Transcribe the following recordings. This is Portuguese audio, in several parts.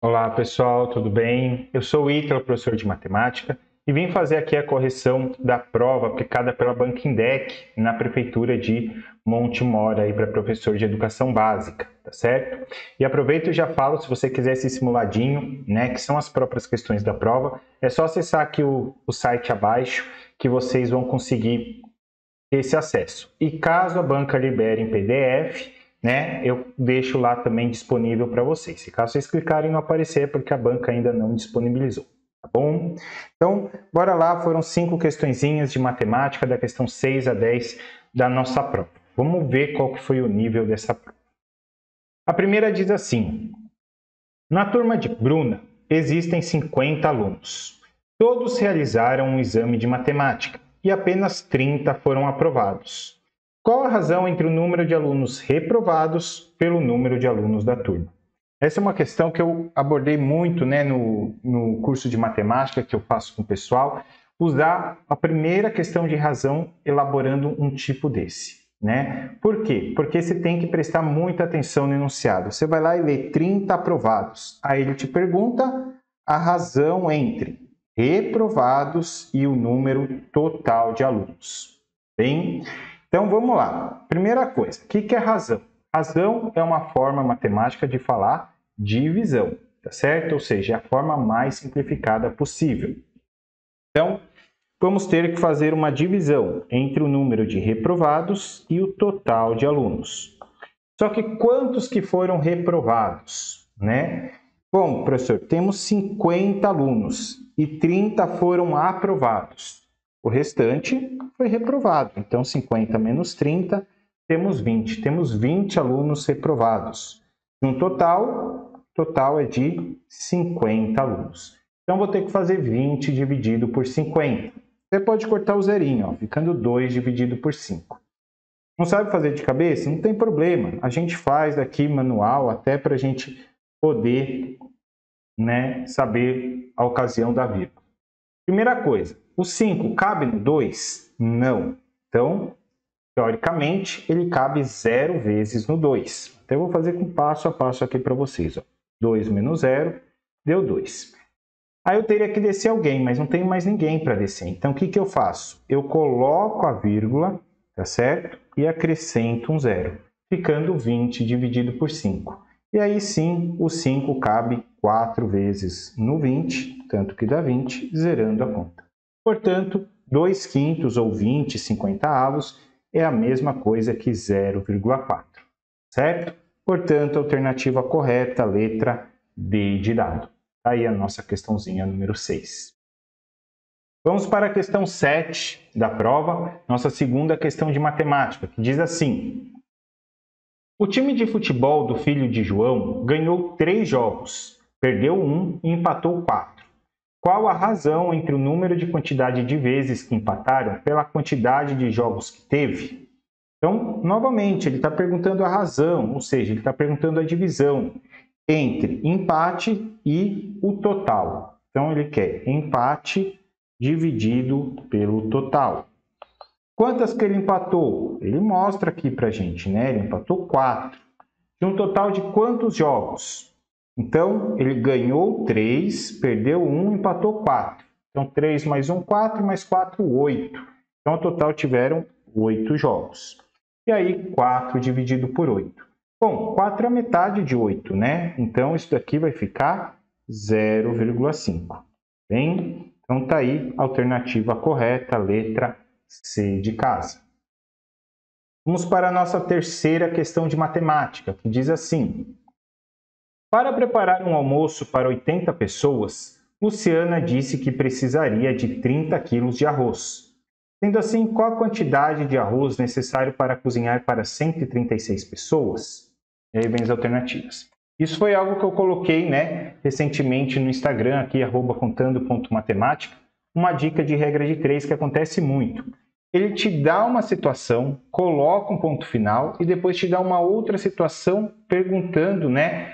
Olá pessoal, tudo bem? Eu sou o Ítalo, professor de matemática, e vim fazer aqui a correção da prova aplicada pela Bankindec na Prefeitura de Monte Mora para professor de educação básica, tá certo? E aproveito e já falo, se você quiser esse simuladinho, né, que são as próprias questões da prova, é só acessar aqui o site abaixo que vocês vão conseguir esse acesso. E caso a banca libere em PDF, né, eu deixo lá também disponível para vocês. E caso vocês clicarem e não aparecer, é porque a banca ainda não disponibilizou, tá bom? Então, bora lá, foram 5 questõezinhas de matemática, da questão 6 a 10 da nossa prova. Vamos ver qual que foi o nível dessa prova. A primeira diz assim: na turma de Bruna, existem 50 alunos. Todos realizaram um exame de matemática e apenas 30 foram aprovados. Qual a razão entre o número de alunos reprovados pelo número de alunos da turma? Essa é uma questão que eu abordei muito, né, no curso de matemática que eu faço com o pessoal, usar a primeira questão de razão elaborando um tipo desse, né? Por quê? Porque você tem que prestar muita atenção no enunciado. Você vai lá e lê 30 aprovados. Aí ele te pergunta a razão entre reprovados e o número total de alunos. Bem? Então, vamos lá. Primeira coisa, o que é razão? Razão é uma forma matemática de falar divisão, tá certo? Ou seja, é a forma mais simplificada possível. Então, vamos ter que fazer uma divisão entre o número de reprovados e o total de alunos. Só que quantos que foram reprovados, né? Bom, professor, temos 50 alunos e 30 foram aprovados. O restante foi reprovado. Então, 50 menos 30, temos 20. Temos 20 alunos reprovados. No total é de 50 alunos. Então, vou ter que fazer 20 dividido por 50. Você pode cortar o zerinho, ó, ficando 2 dividido por 5. Não sabe fazer de cabeça? Não tem problema. A gente faz aqui manual até para a gente poder, né, saber a ocasião da vírgula. Primeira coisa. O 5 cabe no 2? Não. Então, teoricamente, ele cabe 0 vezes no 2. Então, eu vou fazer com passo a passo aqui para vocês. Ó. 2 menos 0 deu 2. Aí eu teria que descer alguém, mas não tenho mais ninguém para descer. Então, o que eu faço? Eu coloco a vírgula, tá certo? E acrescento um 0, ficando 20 dividido por 5. E aí sim, o 5 cabe 4 vezes no 20, tanto que dá 20, zerando a conta. Portanto, 2/5 ou 20 50avos é a mesma coisa que 0,4, certo? Portanto, a alternativa correta, letra D de dado. Aí a nossa questãozinha número 6. Vamos para a questão 7 da prova, nossa segunda questão de matemática, que diz assim: o time de futebol do filho de João ganhou 3 jogos, perdeu 1 e empatou 4. Qual a razão entre o número de quantidade de vezes que empataram pela quantidade de jogos que teve? Então, novamente, ele está perguntando a razão, ou seja, ele está perguntando a divisão entre empate e o total. Então, ele quer empate dividido pelo total. Quantas que ele empatou? Ele mostra aqui para a gente, né? Ele empatou 4. De um total de quantos jogos? Então, ele ganhou 3, perdeu 1, empatou 4. Então, 3 mais 1, 4, mais 4, 8. Então, no total tiveram 8 jogos. E aí, 4 dividido por 8. Bom, 4 é a metade de 8, né? Então, isso daqui vai ficar 0,5. Bem? Então, tá aí a alternativa correta, letra C de casa. Vamos para a nossa terceira questão de matemática, que diz assim: para preparar um almoço para 80 pessoas, Luciana disse que precisaria de 30 quilos de arroz. Sendo assim, qual a quantidade de arroz necessário para cozinhar para 136 pessoas? E aí vem as alternativas. Isso foi algo que eu coloquei, né, recentemente no Instagram, aqui, @contando.matemática, uma dica de regra de 3 que acontece muito. ele te dá uma situação, coloca um ponto final e depois te dá uma outra situação perguntando, né,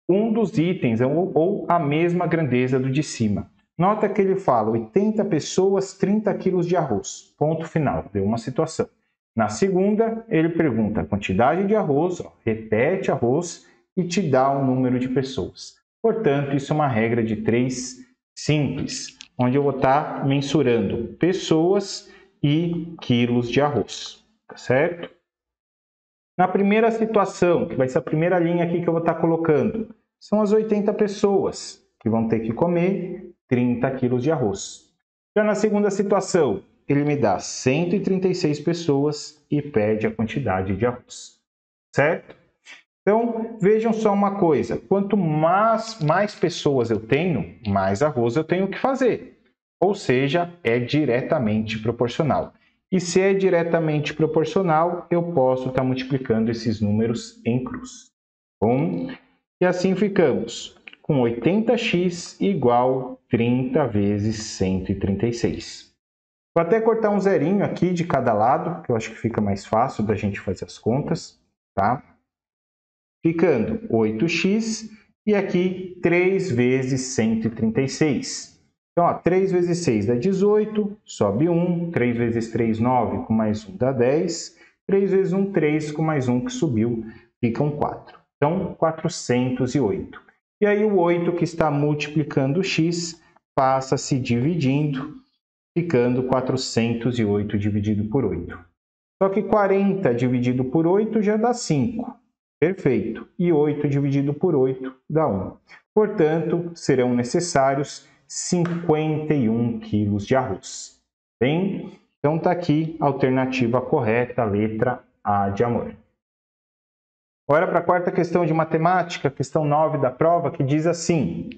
um dos itens ou a mesma grandeza do de cima. Nota que ele fala 80 pessoas, 30 quilos de arroz. Ponto final, deu uma situação. Na segunda, ele pergunta a quantidade de arroz, repete arroz e te dá um número de pessoas. Portanto, isso é uma regra de 3 simples, onde eu vou estar mensurando pessoas e quilos de arroz, tá certo? Na primeira situação, que vai ser a primeira linha aqui que eu vou estar colocando, são as 80 pessoas que vão ter que comer 30 quilos de arroz. Já na segunda situação, ele me dá 136 pessoas e pede a quantidade de arroz, certo? Então, vejam só uma coisa, quanto mais pessoas eu tenho, mais arroz eu tenho que fazer. Ou seja, é diretamente proporcional. E se é diretamente proporcional, eu posso estar multiplicando esses números em cruz. Bom, e assim ficamos com 80x igual 30 vezes 136. Vou até cortar um zerinho aqui de cada lado, que eu acho que fica mais fácil da gente fazer as contas, tá? Ficando 8x e aqui 3 vezes 136. Então, ó, 3 vezes 6 dá 18, sobe 1, 3 vezes 3, 9, com mais 1 dá 10, 3 vezes 1, 3, com mais 1 que subiu, ficam 4. Então, 408. E aí o 8 que está multiplicando o x passa se dividindo, ficando 408 dividido por 8. Só que 40 dividido por 8 já dá 5. Perfeito. E 8 dividido por 8 dá 1. Portanto, serão necessários 51 quilos de arroz. Bem? Então está aqui a alternativa correta, a letra A de amor. Agora para a quarta questão de matemática, questão 9 da prova, que diz assim: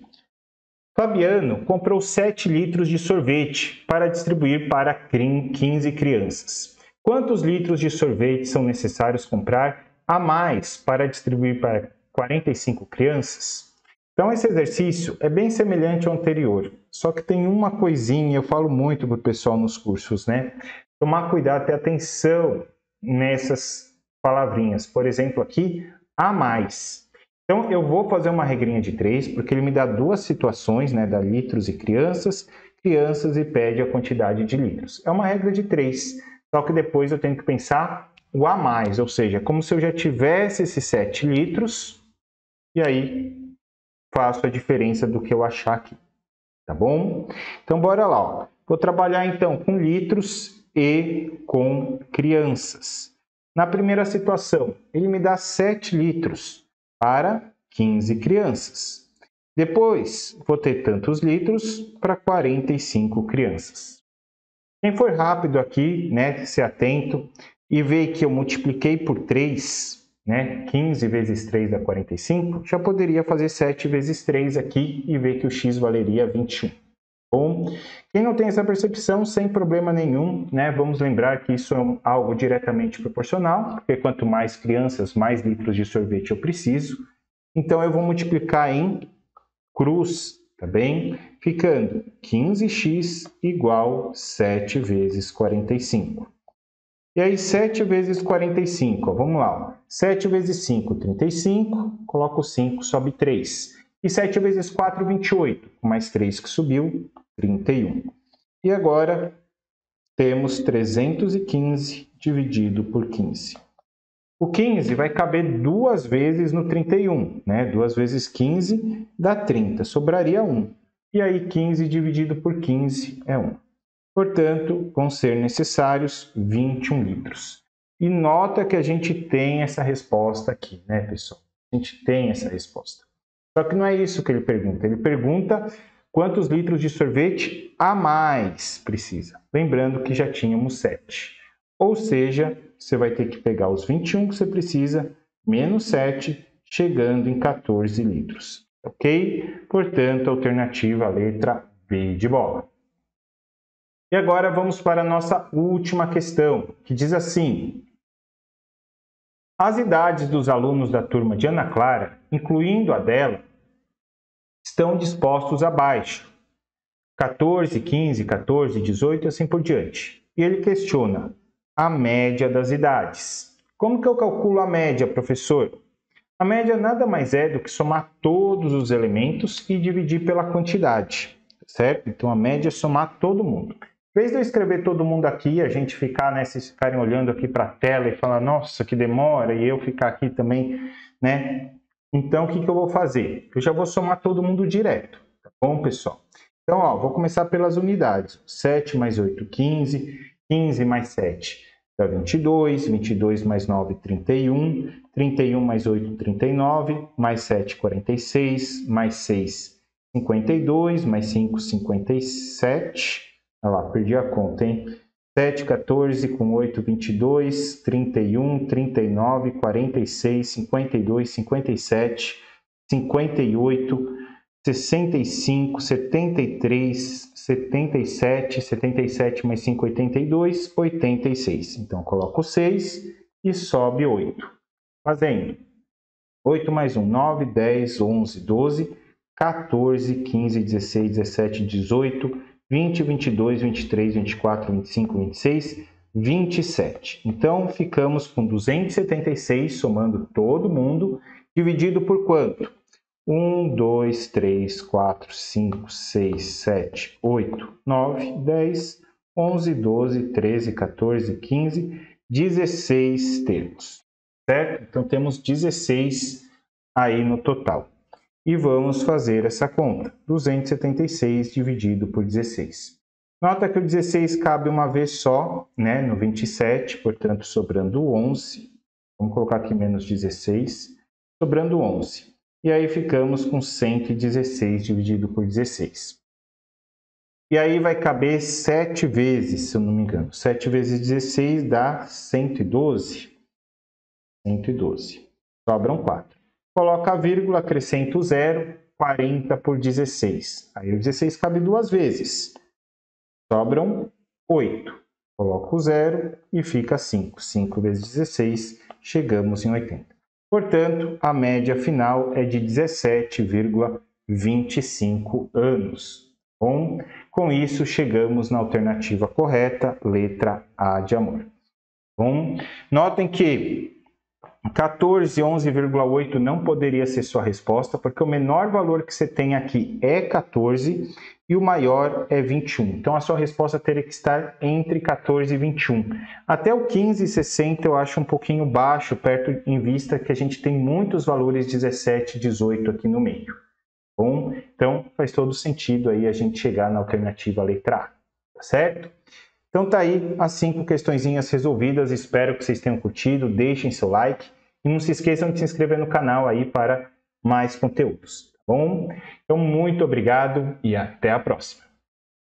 Fabiano comprou 7 litros de sorvete para distribuir para 15 crianças. Quantos litros de sorvete são necessários comprar a mais para distribuir para 45 crianças? Então, esse exercício é bem semelhante ao anterior, só que tem uma coisinha, eu falo muito para o pessoal nos cursos, né? Tomar cuidado, ter atenção nessas palavrinhas. Por exemplo, aqui, a mais. Então, eu vou fazer uma regrinha de 3, porque ele me dá duas situações, né? Dá litros e crianças e pede a quantidade de litros. É uma regra de 3, só que depois eu tenho que pensar o a mais, ou seja, como se eu já tivesse esses 7 litros, e aí faço a diferença do que eu achar aqui, tá bom? Então, bora lá, ó. Vou trabalhar então com litros e com crianças. Na primeira situação, ele me dá 7 litros para 15 crianças. Depois, vou ter tantos litros para 45 crianças. Quem for rápido aqui, né, se atento e ver que eu multipliquei por 3, né, 15 vezes 3 dá 45, já poderia fazer 7 vezes 3 aqui e ver que o x valeria 21. Bom, quem não tem essa percepção, sem problema nenhum, né, vamos lembrar que isso é algo diretamente proporcional, porque quanto mais crianças, mais litros de sorvete eu preciso. Então, eu vou multiplicar em cruz, tá bem? Ficando 15x igual 7 vezes 45. E aí, 7 vezes 45, ó, vamos lá. Ó. 7 vezes 5, 35, coloco 5, sobe 3. E 7 vezes 4, 28, com mais 3 que subiu, 31. E agora, temos 315 dividido por 15. O 15 vai caber 2 vezes no 31, né? 2 vezes 15 dá 30, sobraria 1. E aí, 15 dividido por 15 é 1. Portanto, vão ser necessários 21 litros. E nota que a gente tem essa resposta aqui, né, pessoal? A gente tem essa resposta. Só que não é isso que ele pergunta. Ele pergunta quantos litros de sorvete a mais precisa. Lembrando que já tínhamos 7. Ou seja, você vai ter que pegar os 21 que você precisa, menos 7, chegando em 14 litros. Ok? Portanto, alternativa, a letra B de bola. E agora vamos para a nossa última questão, que diz assim: as idades dos alunos da turma de Ana Clara, incluindo a dela, estão dispostos abaixo. 14, 15, 14, 18 e assim por diante. e ele questiona a média das idades. Como que eu calculo a média, professor? A média nada mais é do que somar todos os elementos e dividir pela quantidade, certo? Então a média é somar todo mundo. Em vez de eu escrever todo mundo aqui, a gente ficar, né, vocês ficarem olhando aqui para a tela e falar, nossa, que demora, e eu ficar aqui também, né? Então, o que eu vou fazer? Eu já vou somar todo mundo direto, tá bom, pessoal? Então, ó, vou começar pelas unidades. 7 mais 8, 15. 15 mais 7 dá 22. 22 mais 9, 31. 31 mais 8, 39. Mais 7, 46. Mais 6, 52. Mais 5, 57. Olha lá, perdi a conta, hein? 7, 14, com 8, 22, 31, 39, 46, 52, 57, 58, 65, 73, 77, 77 mais 5, 82, 86. Então, coloco 6 e sobe 8. Fazendo 8 mais 1, 9, 10, 11, 12, 14, 15, 16, 17, 18, 20, 22, 23, 24, 25, 26, 27. Então, ficamos com 276, somando todo mundo, dividido por quanto? 1, 2, 3, 4, 5, 6, 7, 8, 9, 10, 11, 12, 13, 14, 15, 16 termos, certo? Então, temos 16 aí no total. E vamos fazer essa conta. 276 dividido por 16. Nota que o 16 cabe uma vez só, né, no 27, portanto, sobrando 11. Vamos colocar aqui menos 16, sobrando 11. E aí ficamos com 116 dividido por 16. E aí vai caber 7 vezes, se eu não me engano. 7 vezes 16 dá 112. 112. Sobram 4. Coloca a vírgula, acrescenta o 0, 40 por 16. Aí o 16 cabe duas vezes. Sobram 8. Coloco o 0 e fica 5. 5 vezes 16, chegamos em 80. Portanto, a média final é de 17,25 anos. Bom, com isso, chegamos na alternativa correta, letra A de amor. Bom, notem que 14, 11,8 não poderia ser sua resposta, porque o menor valor que você tem aqui é 14 e o maior é 21. Então, a sua resposta teria que estar entre 14 e 21. Até o 15 e 60 eu acho um pouquinho baixo, perto em vista que a gente tem muitos valores 17 e 18 aqui no meio. Bom, então faz todo sentido aí a gente chegar na alternativa letra A, tá certo? Então tá aí as 5 questõezinhas resolvidas, espero que vocês tenham curtido, deixem seu like e não se esqueçam de se inscrever no canal aí para mais conteúdos, tá bom? Então muito obrigado e até a próxima!